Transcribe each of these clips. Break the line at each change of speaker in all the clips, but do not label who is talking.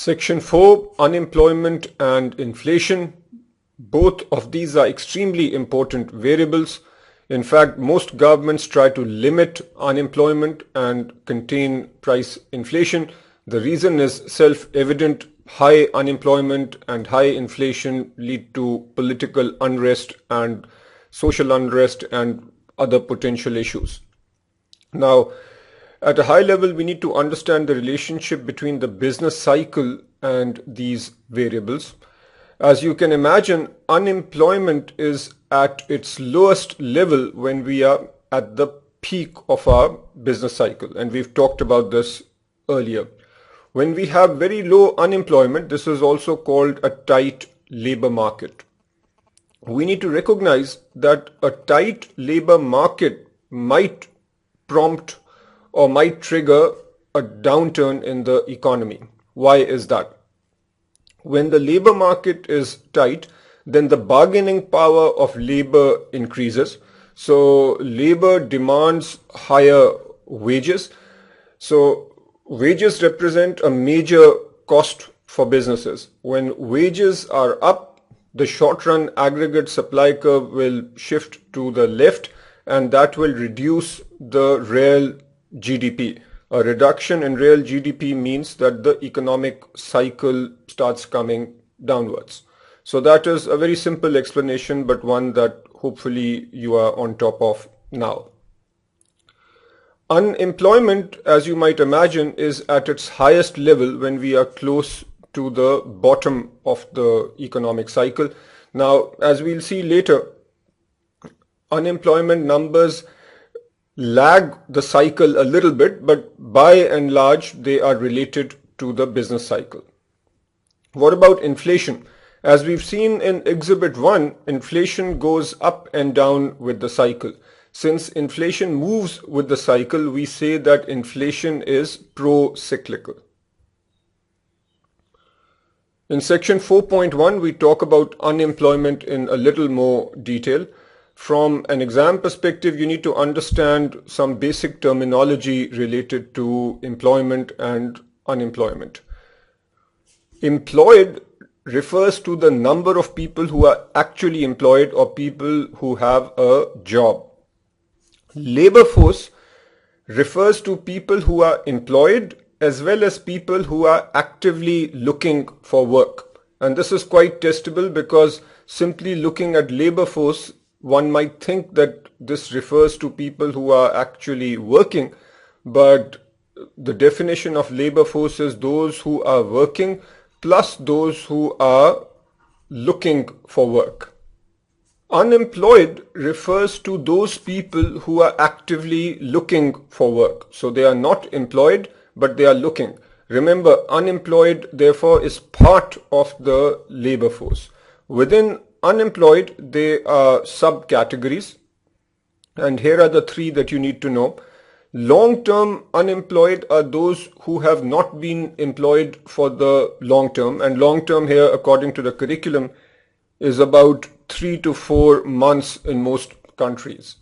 Section 4, unemployment and inflation. Both of these are extremely important variables. In fact, most governments try to limit unemployment and contain price inflation. The reason is self-evident. High unemployment and high inflation lead to political unrest and social unrest and other potential issues. Now, at a high level, we need to understand the relationship between the business cycle and these variables. As you can imagine, unemployment is at its lowest level when we are at the peak of our business cycle, and we've talked about this earlier. When we have very low unemployment, this is also called a tight labor market. We need to recognize that a tight labor market might prompt or might trigger a downturn in the economy. Why is that? When the labor market is tight, then the bargaining power of labor increases. So labor demands higher wages. So wages represent a major cost for businesses. When wages are up, the short-run aggregate supply curve will shift to the left, and that will reduce the real GDP. A reduction in real GDP means that the economic cycle starts coming downwards. So that is a very simple explanation, but one that hopefully you are on top of now. Unemployment, as you might imagine, is at its highest level when we are close to the bottom of the economic cycle. Now, as we'll see later, unemployment numbers lag the cycle a little bit, but by and large, they are related to the business cycle. What about inflation? As we've seen in Exhibit 1, inflation goes up and down with the cycle. Since inflation moves with the cycle, we say that inflation is pro-cyclical. In section 4.1, we talk about unemployment in a little more detail. From an exam perspective, you need to understand some basic terminology related to employment and unemployment. Employed refers to the number of people who are actually employed or people who have a job. Labor force refers to people who are employed as well as people who are actively looking for work. And this is quite testable because simply looking at labor force, one might think that this refers to people who are actually working, but the definition of labor force is those who are working plus those who are looking for work. Unemployed refers to those people who are actively looking for work. So they are not employed, but they are looking. Remember, unemployed therefore is part of the labor force. Within unemployed, there are subcategories, and here are the three that you need to know. Long-term unemployed are those who have not been employed for the long term, and long term here, according to the curriculum, is about 3 to 4 months in most countries.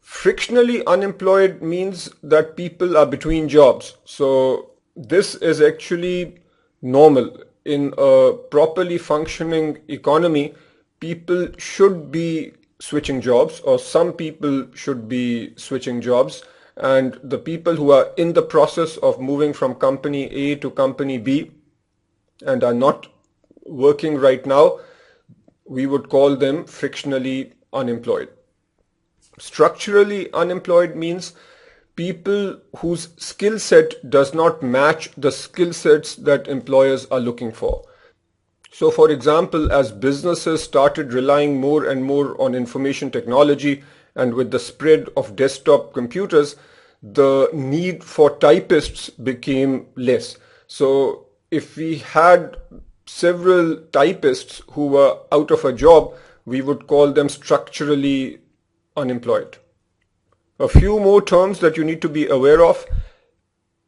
Frictionally unemployed means that people are between jobs. So this is actually normal. In a properly functioning economy, people should be switching jobs, or some people should be switching jobs, and the people who are in the process of moving from company A to company B and are not working right now, we would call them frictionally unemployed. Structurally unemployed means people whose skill set does not match the skill sets that employers are looking for. So for example, as businesses started relying more and more on information technology, and with the spread of desktop computers, the need for typists became less. So if we had several typists who were out of a job, we would call them structurally unemployed. A few more terms that you need to be aware of.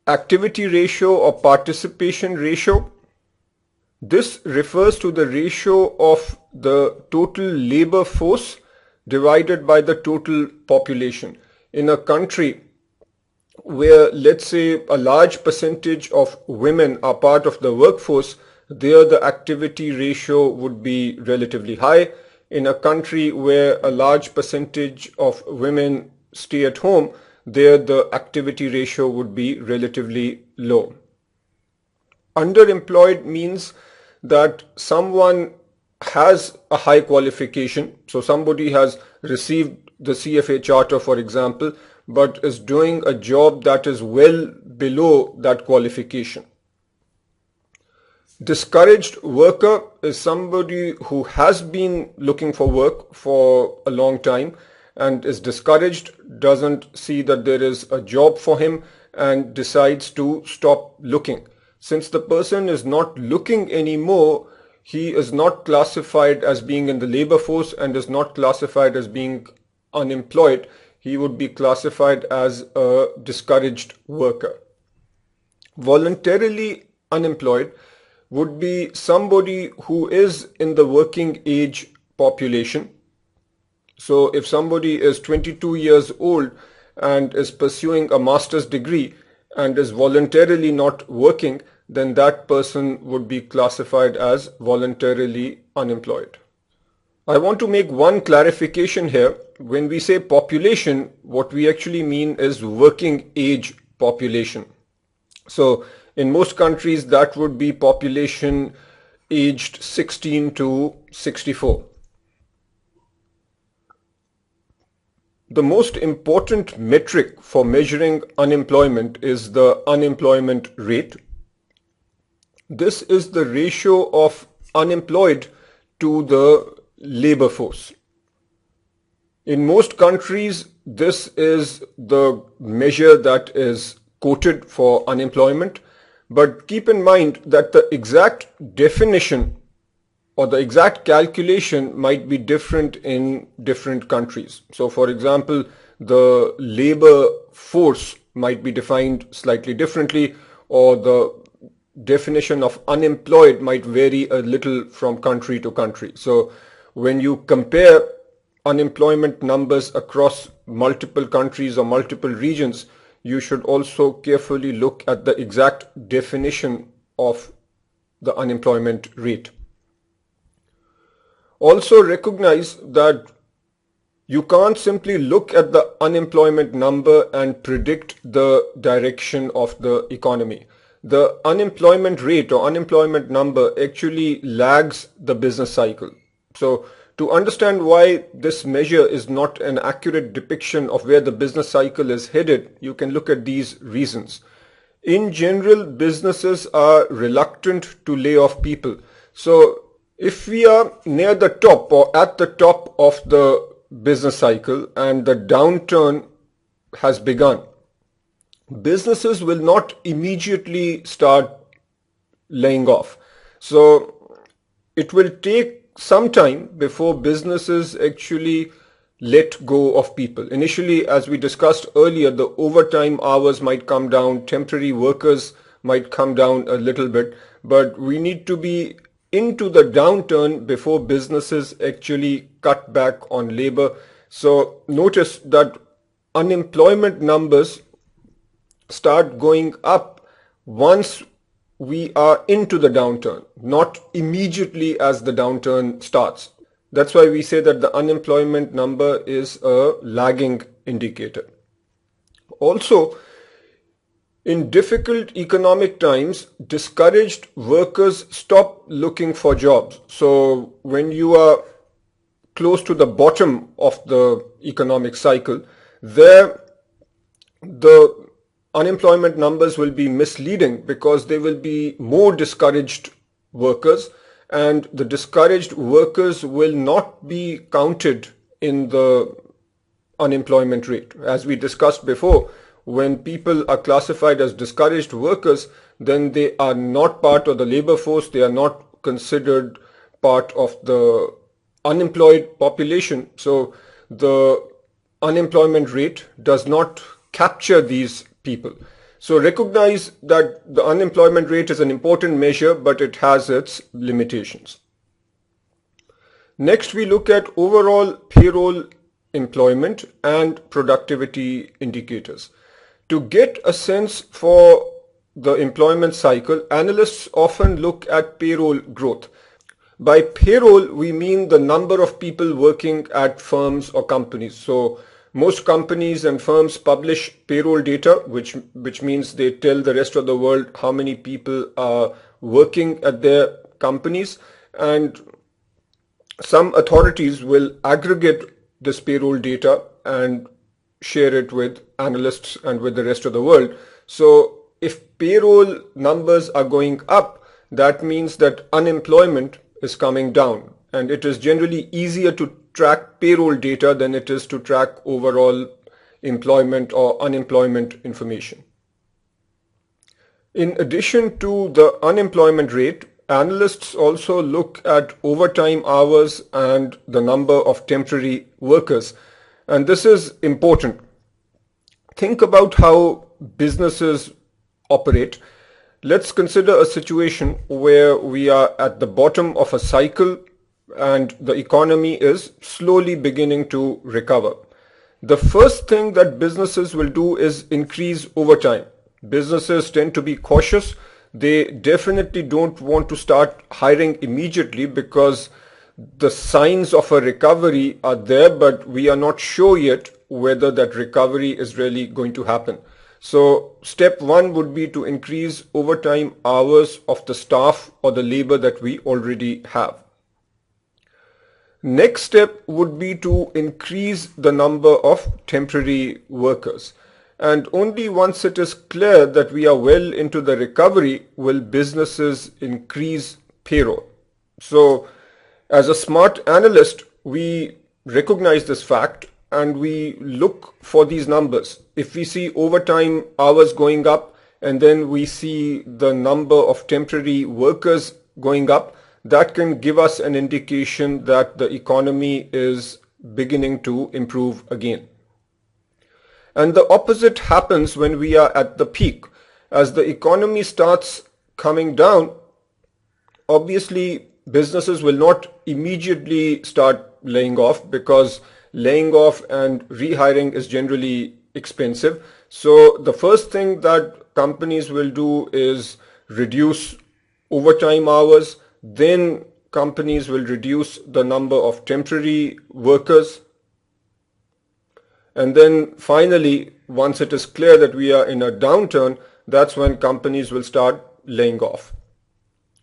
Activity ratio or participation ratio. This refers to the ratio of the total labor force divided by the total population. In a country where, let's say, a large percentage of women are part of the workforce, there the activity ratio would be relatively high. In a country where a large percentage of women stay at home, there the activity ratio would be relatively low. Underemployed means that someone has a high qualification. So somebody has received the CFA charter, for example, but is doing a job that is well below that qualification. Discouraged worker is somebody who has been looking for work for a long time and is discouraged, doesn't see that there is a job for him and decides to stop looking. Since the person is not looking anymore, he is not classified as being in the labor force and is not classified as being unemployed. He would be classified as a discouraged worker. Voluntarily unemployed would be somebody who is in the working age population. So if somebody is 22 years old and is pursuing a master's degree and is voluntarily not working, then that person would be classified as voluntarily unemployed. I want to make one clarification here. When we say population, what we actually mean is working age population. So in most countries, that would be population aged 16 to 64. The most important metric for measuring unemployment is the unemployment rate. This is the ratio of unemployed to the labor force. In most countries, this is the measure that is quoted for unemployment, but keep in mind that the exact definition or the exact calculation might be different in different countries. So for example, the labor force might be defined slightly differently, or the definition of unemployed might vary a little from country to country. So when you compare unemployment numbers across multiple countries or multiple regions, you should also carefully look at the exact definition of the unemployment rate. Also recognize that you can't simply look at the unemployment number and predict the direction of the economy. The unemployment rate or unemployment number actually lags the business cycle. So to understand why this measure is not an accurate depiction of where the business cycle is headed, you can look at these reasons. In general, businesses are reluctant to lay off people. So if we are near the top or at the top of the business cycle and the downturn has begun, businesses will not immediately start laying off. So it will take some time before businesses actually let go of people. Initially, as we discussed earlier, the overtime hours might come down, temporary workers might come down a little bit, but we need to be into the downturn before businesses actually cut back on labor. So notice that unemployment numbers start going up once we are into the downturn, not immediately as the downturn starts. That's why we say that the unemployment number is a lagging indicator. Also, in difficult economic times, discouraged workers stop looking for jobs. So when you are close to the bottom of the economic cycle, there the unemployment numbers will be misleading because there will be more discouraged workers, and the discouraged workers will not be counted in the unemployment rate. As we discussed before, when people are classified as discouraged workers, then they are not part of the labor force, they are not considered part of the unemployed population. So the unemployment rate does not capture these people. So recognize that the unemployment rate is an important measure, but it has its limitations. Next, we look at overall payroll employment and productivity indicators. To get a sense for the employment cycle, analysts often look at payroll growth. By payroll, we mean the number of people working at firms or companies. So most companies and firms publish payroll data, which means they tell the rest of the world how many people are working at their companies. And some authorities will aggregate this payroll data and share it with analysts and with the rest of the world. So if payroll numbers are going up, that means that unemployment is coming down, and it is generally easier to track payroll data than it is to track overall employment or unemployment information. In addition to the unemployment rate, analysts also look at overtime hours and the number of temporary workers. And this is important. Think about how businesses operate. Let's consider a situation where we are at the bottom of a cycle and the economy is slowly beginning to recover. The first thing that businesses will do is increase overtime. Businesses tend to be cautious. They definitely don't want to start hiring immediately because the signs of a recovery are there, but we are not sure yet whether that recovery is really going to happen. So step one would be to increase overtime hours of the staff or the labor that we already have. Next step would be to increase the number of temporary workers. And only once it is clear that we are well into the recovery will businesses increase payroll. So as a smart analyst, we recognize this fact and we look for these numbers. If we see overtime hours going up and then we see the number of temporary workers going up, that can give us an indication that the economy is beginning to improve again. And the opposite happens when we are at the peak. As the economy starts coming down, obviously businesses will not immediately start laying off because laying off and rehiring is generally expensive. So the first thing that companies will do is reduce overtime hours. Then companies will reduce the number of temporary workers. And then finally, once it is clear that we are in a downturn, that's when companies will start laying off.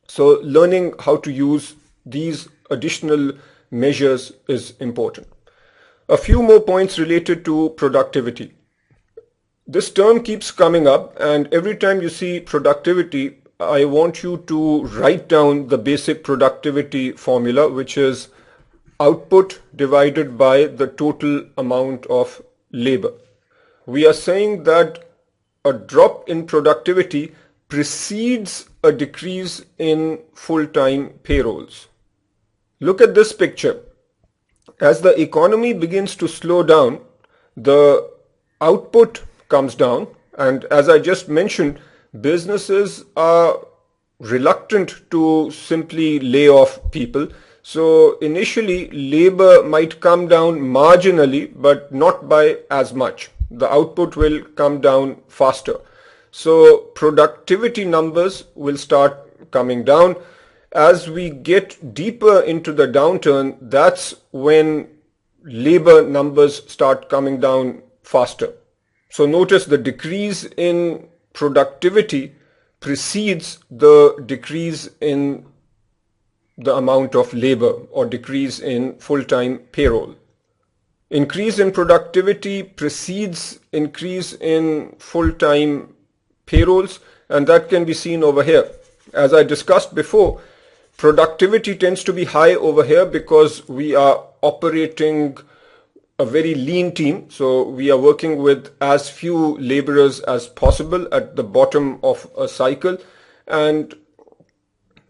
So learning how to use these additional measures is important. A few more points related to productivity. This term keeps coming up, and every time you see productivity, I want you to write down the basic productivity formula, which is output divided by the total amount of labor. We are saying that a drop in productivity precedes a decrease in full-time payrolls. Look at this picture. As the economy begins to slow down, the output comes down, and as I just mentioned, businesses are reluctant to simply lay off people. So initially labor might come down marginally, but not by as much. The output will come down faster. So productivity numbers will start coming down. As we get deeper into the downturn, that's when labor numbers start coming down faster. So notice the decrease in productivity precedes the decrease in the amount of labor or decrease in full-time payroll. Increase in productivity precedes increase in full-time payrolls, and that can be seen over here. As I discussed before, productivity tends to be high over here because we are operating a very lean team. So we are working with as few laborers as possible at the bottom of a cycle. And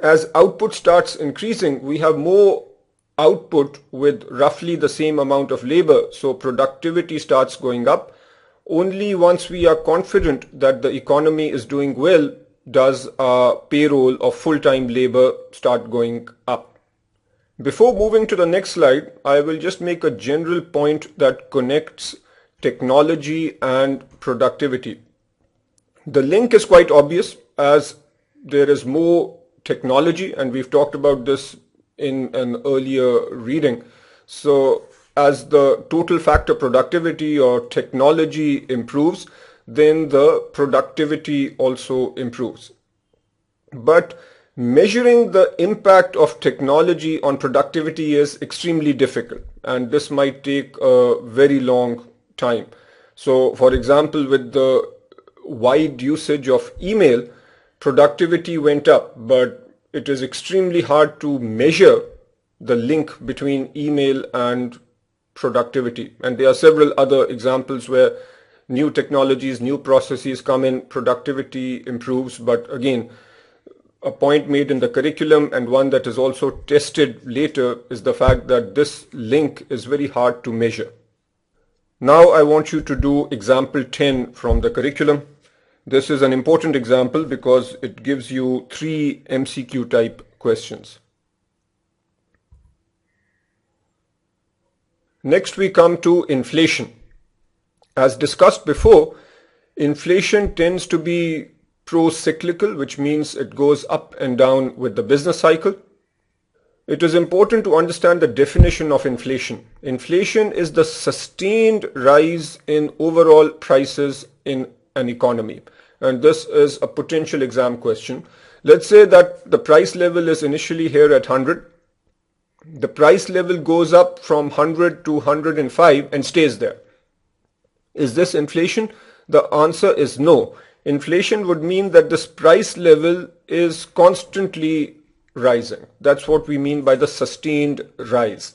as output starts increasing, we have more output with roughly the same amount of labor. So productivity starts going up. Only once we are confident that the economy is doing well does our payroll of full-time labor start going up. Before moving to the next slide, I will just make a general point that connects technology and productivity. The link is quite obvious as there is more technology, and we've talked about this in an earlier reading. So as the total factor productivity or technology improves, then the productivity also improves. But measuring the impact of technology on productivity is extremely difficult, and this might take a very long time. So for example, with the wide usage of email, productivity went up, but it is extremely hard to measure the link between email and productivity. And there are several other examples where new technologies, new processes come in, productivity improves, but again, a point made in the curriculum and one that is also tested later is the fact that this link is very hard to measure. Now I want you to do example 10 from the curriculum. This is an important example because it gives you 3 MCQ type questions. Next we come to inflation. As discussed before, inflation tends to be pro-cyclical, which means it goes up and down with the business cycle. It is important to understand the definition of inflation. Inflation is the sustained rise in overall prices in an economy. And this is a potential exam question. Let's say that the price level is initially here at 100. The price level goes up from 100 to 105 and stays there. Is this inflation? The answer is no. Inflation would mean that this price level is constantly rising. That's what we mean by the sustained rise.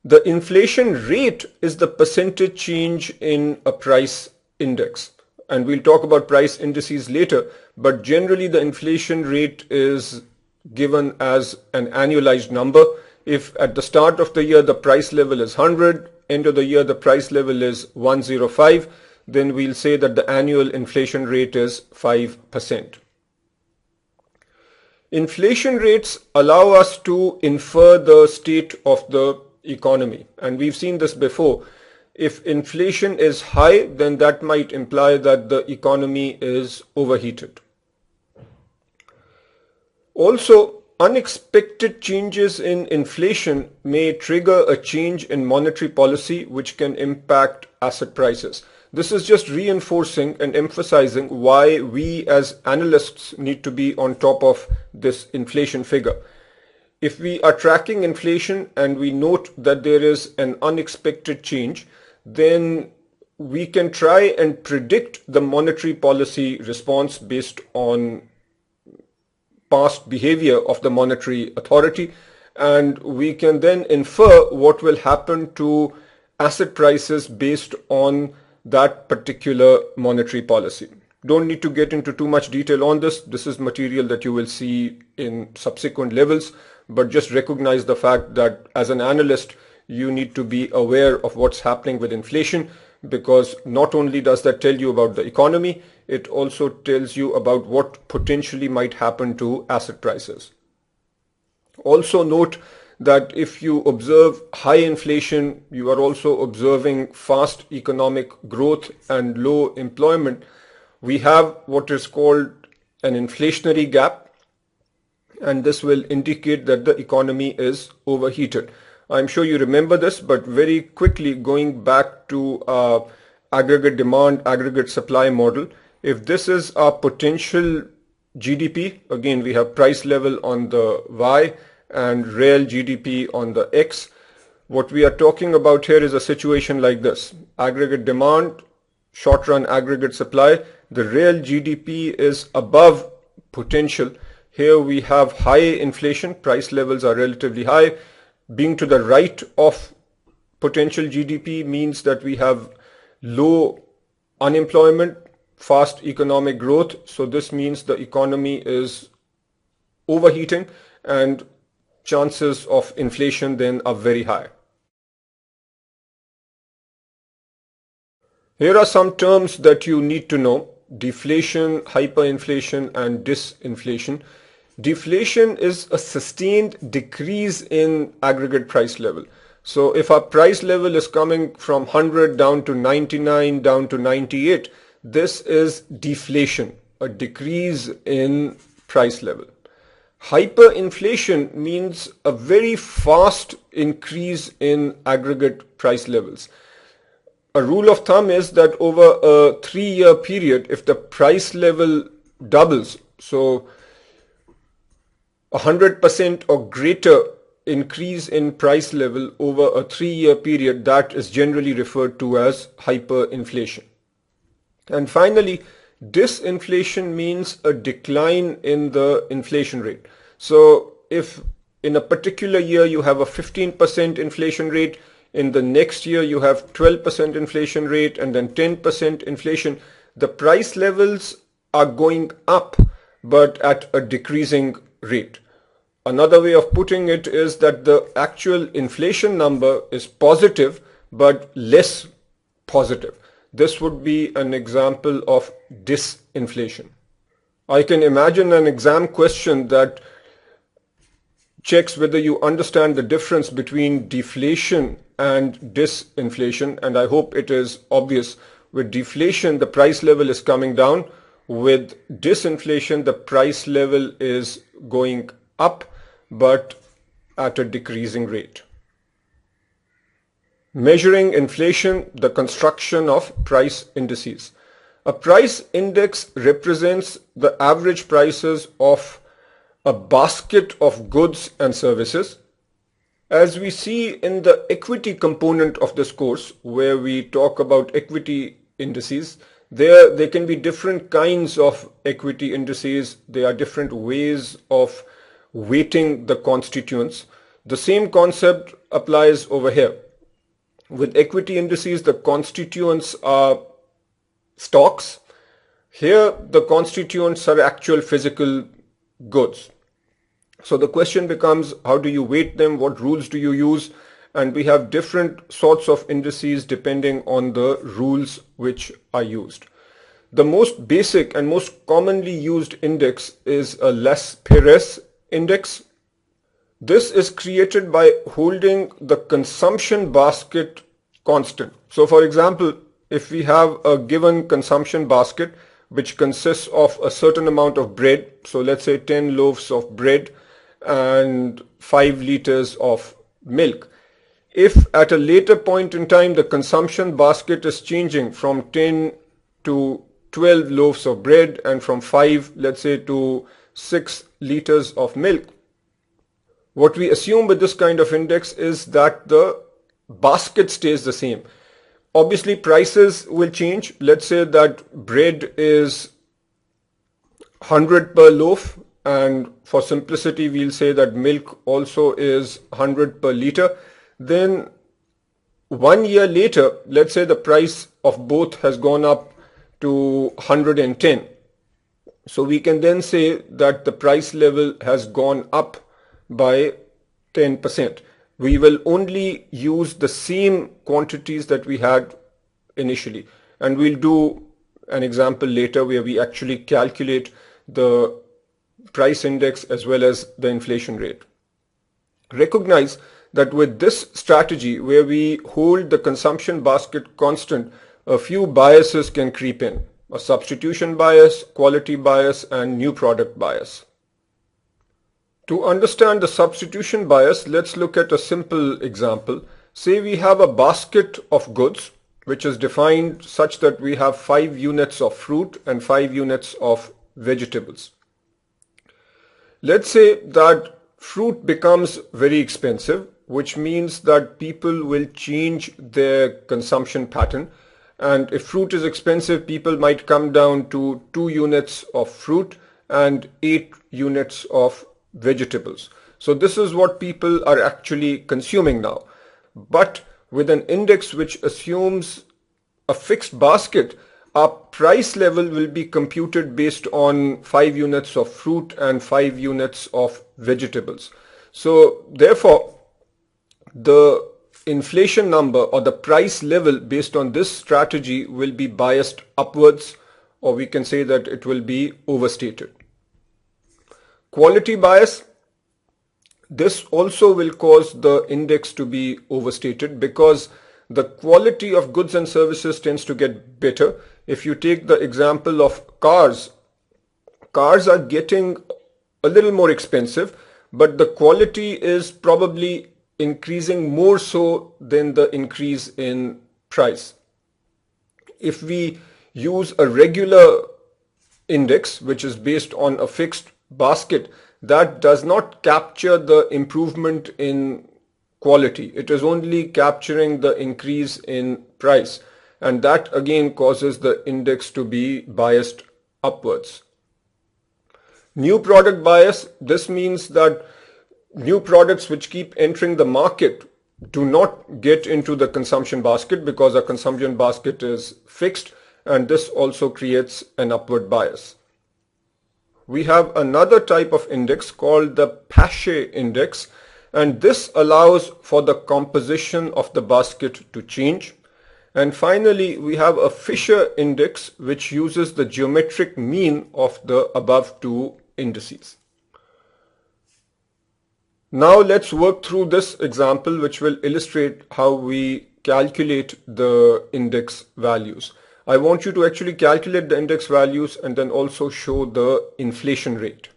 The inflation rate is the percentage change in a price index. And we'll talk about price indices later, but generally the inflation rate is given as an annualized number. If at the start of the year the price level is 100, end of the year the price level is 105, then we'll say that the annual inflation rate is 5%. Inflation rates allow us to infer the state of the economy, and we've seen this before. If inflation is high, then that might imply that the economy is overheated. Also, unexpected changes in inflation may trigger a change in monetary policy which can impact asset prices. This is just reinforcing and emphasizing why we as analysts need to be on top of this inflation figure. If we are tracking inflation and we note that there is an unexpected change, then we can try and predict the monetary policy response based on past behavior of the monetary authority, and we can then infer what will happen to asset prices based on that particular monetary policy. Don't need to get into too much detail on this. This is material that you will see in subsequent levels, but just recognize the fact that as an analyst, you need to be aware of what's happening with inflation, because not only does that tell you about the economy, it also tells you about what potentially might happen to asset prices. Also note that if you observe high inflation, you are also observing fast economic growth and low employment. We have what is called an inflationary gap, and this will indicate that the economy is overheated. I'm sure you remember this, but very quickly going back to aggregate demand, aggregate supply model, if this is our potential GDP, again we have price level on the Y and real GDP on the X. What we are talking about here is a situation like this: aggregate demand, short run aggregate supply, the real GDP is above potential. Here we have high inflation, price levels are relatively high. Being to the right of potential GDP means that we have low unemployment, fast economic growth. So this means the economy is overheating and chances of inflation then are very high. Here are some terms that you need to know: deflation, hyperinflation, and disinflation. Deflation is a sustained decrease in aggregate price level. So if our price level is coming from 100 down to 99, down to 98, this is deflation, a decrease in price level. Hyperinflation means a very fast increase in aggregate price levels. A rule of thumb is that over a 3-year period, if the price level doubles, so 100% or greater increase in price level over a 3-year period, that is generally referred to as hyperinflation. And finally, disinflation means a decline in the inflation rate. So if in a particular year you have a 15% inflation rate, in the next year you have 12% inflation rate, and then 10% inflation, the price levels are going up but at a decreasing rate. Another way of putting it is that the actual inflation number is positive but less positive. This would be an example of disinflation. I can imagine an exam question that checks whether you understand the difference between deflation and disinflation, and I hope it is obvious. With deflation, the price level is coming down. With disinflation, the price level is going up, but at a decreasing rate. Measuring inflation, the construction of price indices. A price index represents the average prices of a basket of goods and services. As we see in the equity component of this course, where we talk about equity indices, there can be different kinds of equity indices. There are different ways of weighting the constituents. The same concept applies over here. With equity indices, the constituents are stocks. Here, the constituents are actual physical goods. So the question becomes, how do you weight them? What rules do you use? And we have different sorts of indices depending on the rules which are used. The most basic and most commonly used index is a Les Perez index. This is created by holding the consumption basket constant. So for example, if we have a given consumption basket which consists of a certain amount of bread, so let's say 10 loaves of bread and 5 liters of milk. If at a later point in time the consumption basket is changing from 10 to 12 loaves of bread and from 5, let's say, to 6 liters of milk, what we assume with this kind of index is that the basket stays the same. Obviously, prices will change. Let's say that bread is 100 per loaf, and for simplicity we'll say that milk also is 100 per liter. Then 1 year later, let's say the price of both has gone up to 110. So we can then say that the price level has gone up by 10%. We will only use the same quantities that we had initially, and we'll do an example later where we actually calculate the price index as well as the inflation rate. Recognize that with this strategy where we hold the consumption basket constant, a few biases can creep in: a substitution bias, quality bias, and new product bias. To understand the substitution bias, let's look at a simple example. Say we have a basket of goods which is defined such that we have 5 units of fruit and 5 units of vegetables. Let's say that fruit becomes very expensive, which means that people will change their consumption pattern. And if fruit is expensive, people might come down to 2 units of fruit and 8 units of vegetables. So this is what people are actually consuming now. But with an index which assumes a fixed basket, our price level will be computed based on 5 units of fruit and 5 units of vegetables. So therefore, the inflation number or the price level based on this strategy will be biased upwards, or we can say that it will be overstated. Quality bias, this also will cause the index to be overstated because the quality of goods and services tends to get better If you take the example of cars, cars are getting a little more expensive, but the quality is probably increasing more so than the increase in price. If we use a regular index, which is based on a fixed basket, that does not capture the improvement in quality. It is only capturing the increase in price, and that again causes the index to be biased upwards. New product bias, this means that new products which keep entering the market do not get into the consumption basket because our consumption basket is fixed, and this also creates an upward bias. We have another type of index called the Pache index, and this allows for the composition of the basket to change. And finally, we have a Fisher index, which uses the geometric mean of the above two indices. Now let's work through this example, which will illustrate how we calculate the index values. I want you to actually calculate the index values and then also show the inflation rate.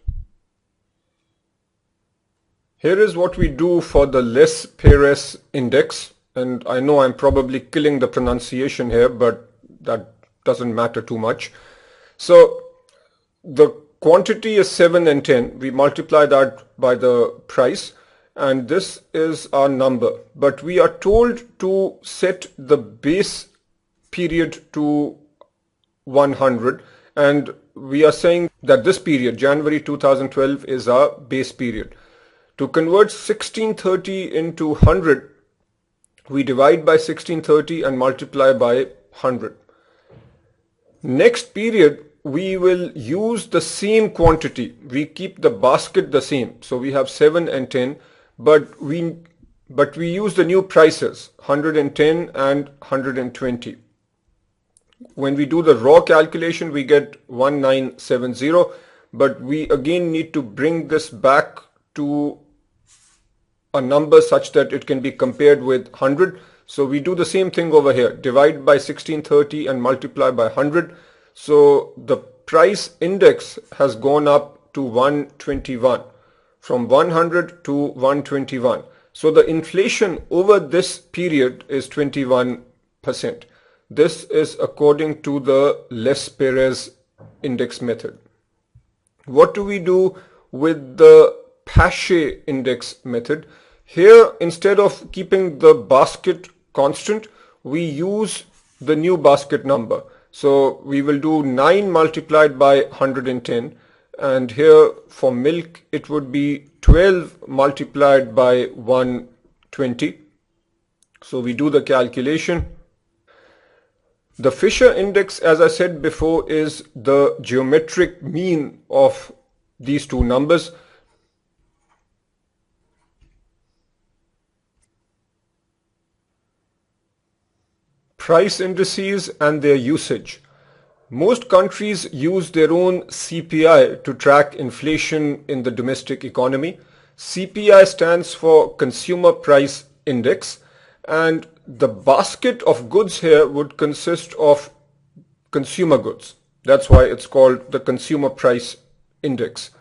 Here is what we do for the Les Perez index, and I know I'm probably killing the pronunciation here, but that doesn't matter too much. So the quantity is 7 and 10. We multiply that by the price, and this is our number. But we are told to set the base period to 100, and we are saying that this period, January 2012, is our base period. To convert 1630 into 100, we divide by 1630 and multiply by 100. Next period, we will use the same quantity. We keep the basket the same. So we have 7 and 10, but we use the new prices, 110 and 120. When we do the raw calculation, we get 1970, but we again need to bring this back to a number such that it can be compared with 100. So we do the same thing over here, divide by 1630 and multiply by 100. So the price index has gone up to 121, from 100 to 121. So the inflation over this period is 21%. This is according to the Les Perez index method. What do we do with the Pache index method? Here, instead of keeping the basket constant, we use the new basket number. So we will do 9 multiplied by 110, and here for milk it would be 12 multiplied by 120. So we do the calculation. The Fisher index, as I said before, is the geometric mean of these two numbers. Price indices and their usage. Most countries use their own CPI to track inflation in the domestic economy. CPI stands for Consumer Price Index, and the basket of goods here would consist of consumer goods. That's why it's called the Consumer Price Index.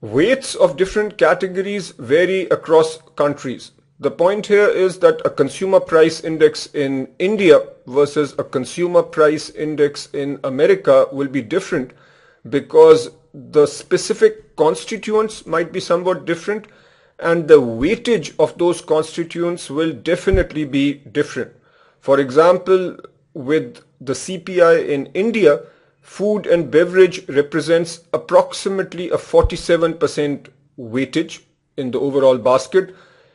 Weights of different categories vary across countries. The point here is that a consumer price index in India versus a consumer price index in America will be different because the specific constituents might be somewhat different, and the weightage of those constituents will definitely be different. For example, with the CPI in India, food and beverage represents approximately a 47% weightage in the overall basket.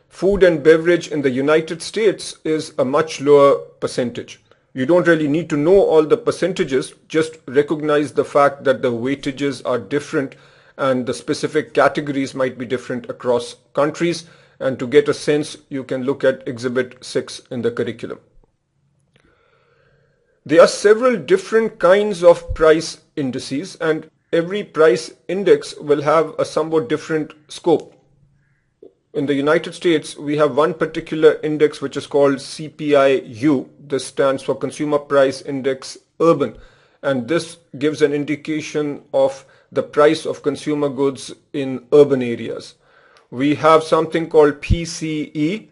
Food and beverage in the United States is a much lower percentage. You don't really need to know all the percentages, just recognize the fact that the weightages are different and the specific categories might be different across countries. And to get a sense, you can look at Exhibit 6 in the curriculum. There are several different kinds of price indices, and every price index will have a somewhat different scope. In the United States, we have one particular index which is called CPI-U. This stands for Consumer Price Index urban, and this gives an indication of the price of consumer goods in urban areas. We have something called PCE,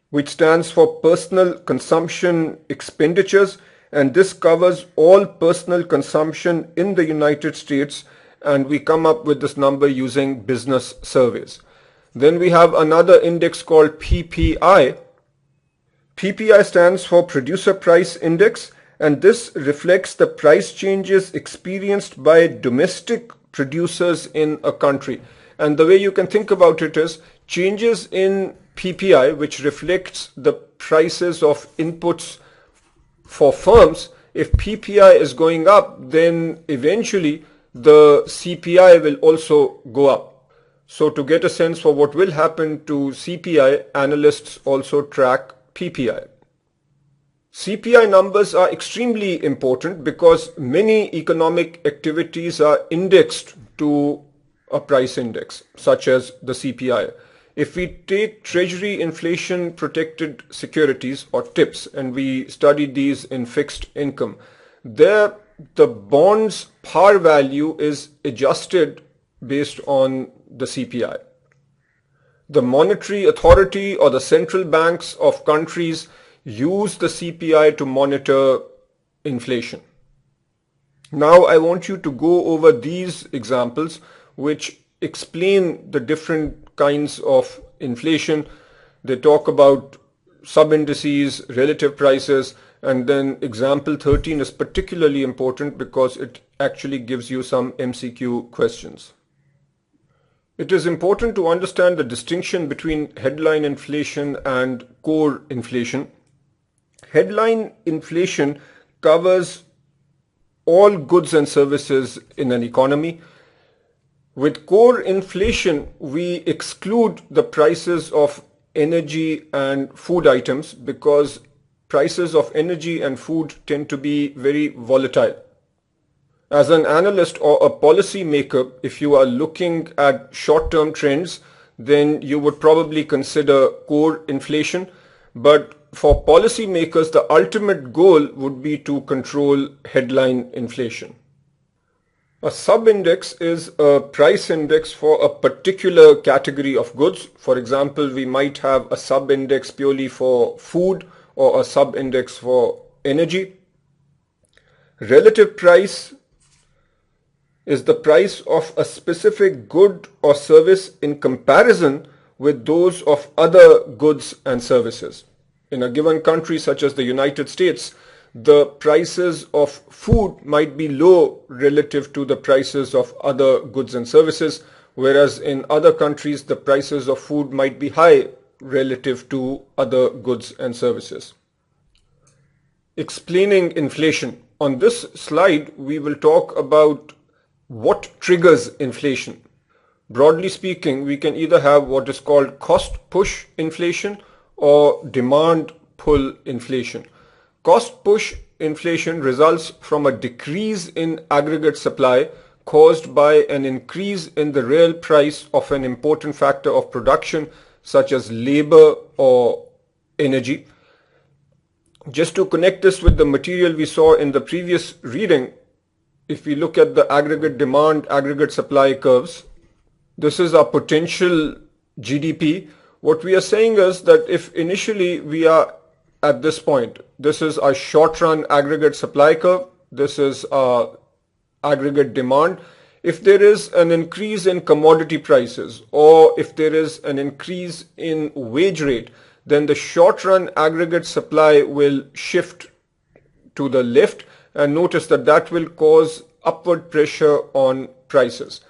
which stands for Personal Consumption Expenditures, and this covers all personal consumption in the United States, and we come up with this number using business surveys. Then we have another index called PPI. PPI stands for Producer Price Index, and this reflects the price changes experienced by domestic producers in a country. And the way you can think about it is changes in PPI, which reflects the prices of inputs for firms. If PPI is going up, then eventually the CPI will also go up. So to get a sense for what will happen to CPI, analysts also track PPI. CPI numbers are extremely important because many economic activities are indexed to a price index, such as the CPI. If we take Treasury inflation protected securities or TIPS, and we study these in fixed income, there the bond's par value is adjusted based on the CPI. The monetary authority or the central banks of countries use the CPI to monitor inflation. Now I want you to go over these examples which explain the different kinds of inflation. They talk about sub-indices, relative prices, and then example 13 is particularly important because it actually gives you some MCQ questions. It is important to understand the distinction between headline inflation and core inflation. Headline inflation covers all goods and services in an economy. With core inflation, we exclude the prices of energy and food items because prices of energy and food tend to be very volatile. As an analyst or a policy maker, if you are looking at short-term trends, then you would probably consider core inflation. But for policymakers, the ultimate goal would be to control headline inflation. A sub-index is a price index for a particular category of goods. For example, we might have a sub-index purely for food or a sub-index for energy. Relative price is the price of a specific good or service in comparison with those of other goods and services. In a given country such as the United States, the prices of food might be low relative to the prices of other goods and services, whereas in other countries the prices of food might be high relative to other goods and services. Explaining inflation. On this slide, we will talk about what triggers inflation. Broadly speaking, we can either have what is called cost push inflation or demand pull inflation. Cost push inflation results from a decrease in aggregate supply caused by an increase in the real price of an important factor of production such as labor or energy. Just to connect this with the material we saw in the previous reading, if we look at the aggregate demand, aggregate supply curves, this is our potential GDP. What we are saying is that if initially we are at this point, this is our short-run aggregate supply curve, this is our aggregate demand. If there is an increase in commodity prices or if there is an increase in wage rate, then the short-run aggregate supply will shift to the left, and notice that that will cause upward pressure on prices.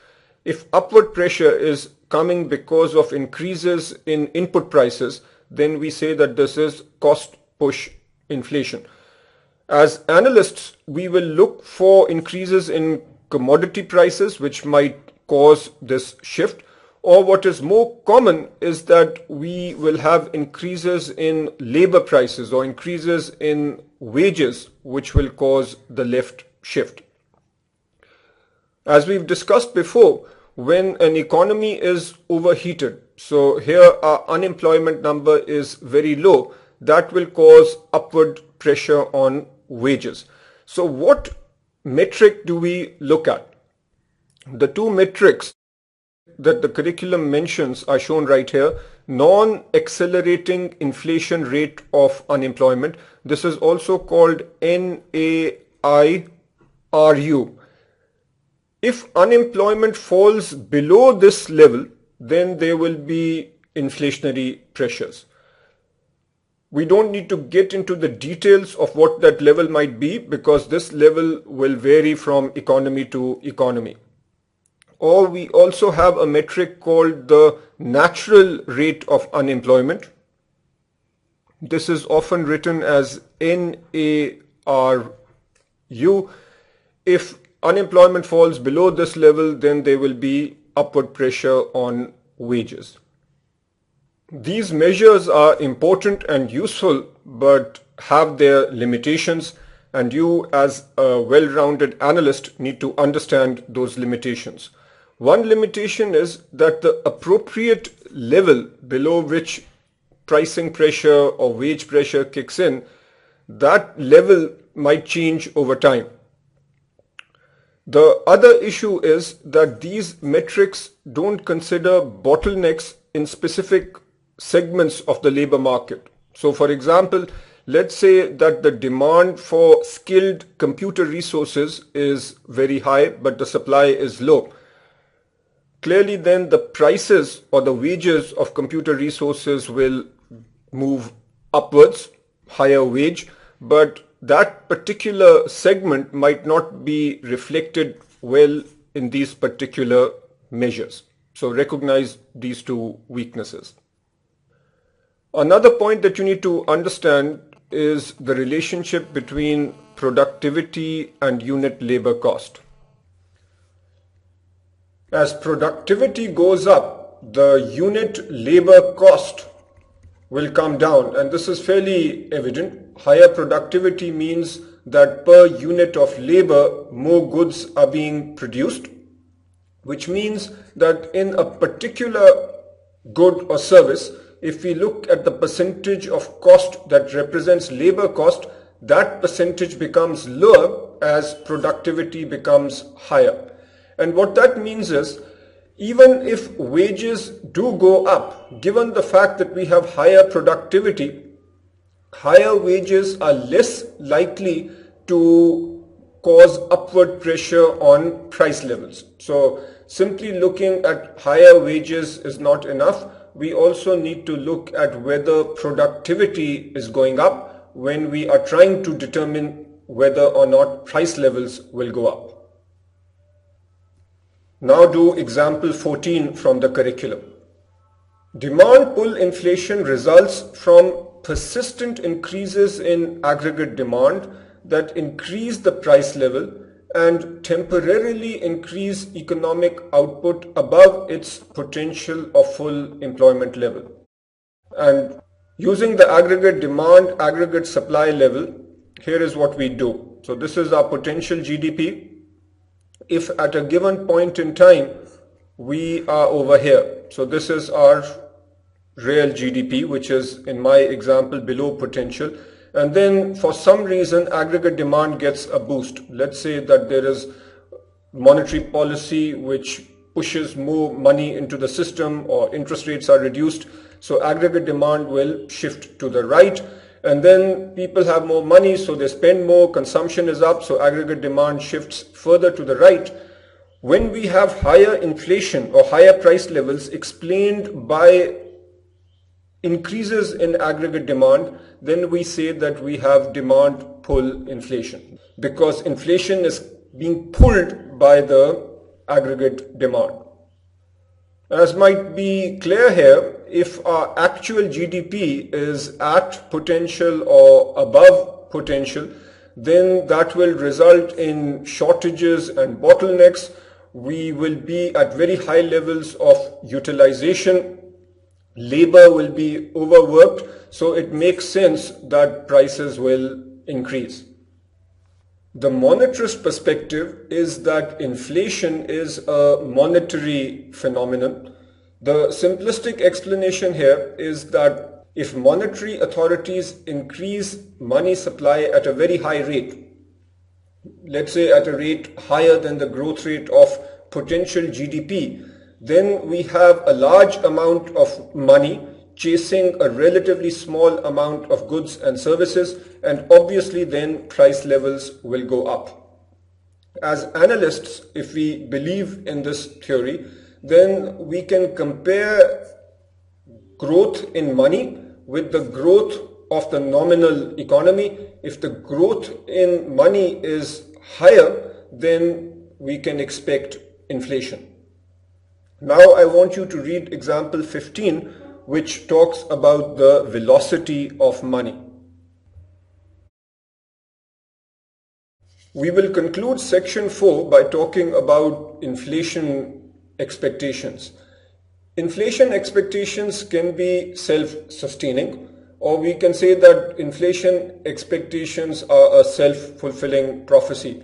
If upward pressure is coming because of increases in input prices, then we say that this is cost push inflation. As analysts, we will look for increases in commodity prices which might cause this shift, or what is more common is that we will have increases in labor prices or increases in wages which will cause the left shift. As we've discussed before, when an economy is overheated, so here our unemployment number is very low, that will cause upward pressure on wages. So what metric do we look at? The two metrics that the curriculum mentions are shown right here. Non-accelerating inflation rate of unemployment. This is also called NAIRU. If unemployment falls below this level, then there will be inflationary pressures. We don't need to get into the details of what that level might be because this level will vary from economy to economy. Or we also have a metric called the natural rate of unemployment. This is often written as NARU. If unemployment falls below this level, then there will be upward pressure on wages. These measures are important and useful, but have their limitations, and you as a well-rounded analyst need to understand those limitations. One limitation is that the appropriate level below which pricing pressure or wage pressure kicks in, that level might change over time. The other issue is that these metrics don't consider bottlenecks in specific segments of the labor market. So for example, let's say that the demand for skilled computer resources is very high, but the supply is low. Clearly then the prices or the wages of computer resources will move upwards, higher wage, but that particular segment might not be reflected well in these particular measures. So recognize these two weaknesses. Another point that you need to understand is the relationship between productivity and unit labor cost. As productivity goes up, the unit labor cost will come down, and this is fairly evident. Higher productivity means that per unit of labor, more goods are being produced, which means that in a particular good or service, if we look at the percentage of cost that represents labor cost, that percentage becomes lower as productivity becomes higher. And what that means is, even if wages do go up, given the fact that we have higher productivity, higher wages are less likely to cause upward pressure on price levels. So simply looking at higher wages is not enough. We also need to look at whether productivity is going up when we are trying to determine whether or not price levels will go up. Now do example 14 from the curriculum. Demand pull inflation results from persistent increases in aggregate demand that increase the price level and temporarily increase economic output above its potential of full employment level. And using the aggregate demand, aggregate supply level, here is what we do. So this is our potential GDP. If at a given point in time we are over here, so this is our real GDP, which is in my example below potential, and then for some reason aggregate demand gets a boost. Let's say that there is monetary policy which pushes more money into the system, or interest rates are reduced, so aggregate demand will shift to the right. And then people have more money, so they spend more, consumption is up, so aggregate demand shifts further to the right. When we have higher inflation or higher price levels explained by increases in aggregate demand, then we say that we have demand pull inflation, because inflation is being pulled by the aggregate demand. As might be clear here, if our actual GDP is at potential or above potential, then that will result in shortages and bottlenecks. We will be at very high levels of utilization. Labor will be overworked, so it makes sense that prices will increase. The monetarist perspective is that inflation is a monetary phenomenon. The simplistic explanation here is that if monetary authorities increase money supply at a very high rate, let's say at a rate higher than the growth rate of potential GDP, then we have a large amount of money chasing a relatively small amount of goods and services, and obviously then price levels will go up. As analysts, if we believe in this theory, then we can compare growth in money with the growth of the nominal economy. If the growth in money is higher, then we can expect inflation. Now I want you to read example 15, which talks about the velocity of money. We will conclude section 4 by talking about inflation expectations. Inflation expectations can be self-sustaining, or we can say that inflation expectations are a self-fulfilling prophecy.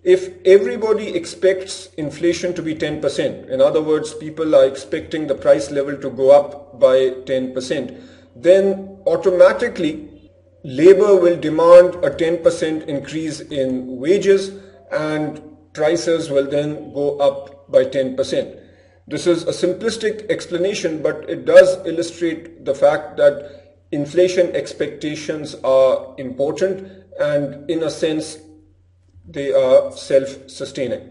If everybody expects inflation to be 10%, in other words, people are expecting the price level to go up by 10%, then automatically labor will demand a 10% increase in wages and prices will then go up by 10%. This is a simplistic explanation, but it does illustrate the fact that inflation expectations are important and in a sense they are self-sustaining.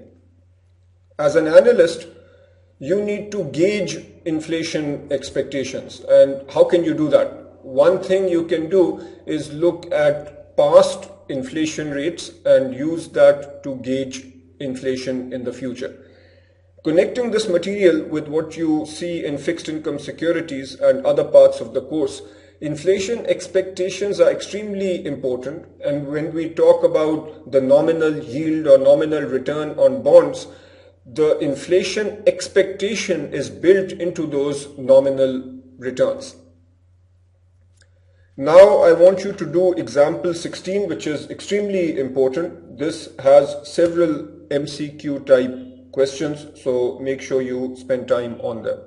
As an analyst, you need to gauge inflation expectations. And how can you do that? One thing you can do is look at past inflation rates and use that to gauge inflation in the future. Connecting this material with what you see in fixed income securities and other parts of the course, inflation expectations are extremely important, and when we talk about the nominal yield or nominal return on bonds, the inflation expectation is built into those nominal returns. Now I want you to do example 16, which is extremely important. This has several MCQ type questions, so make sure you spend time on them.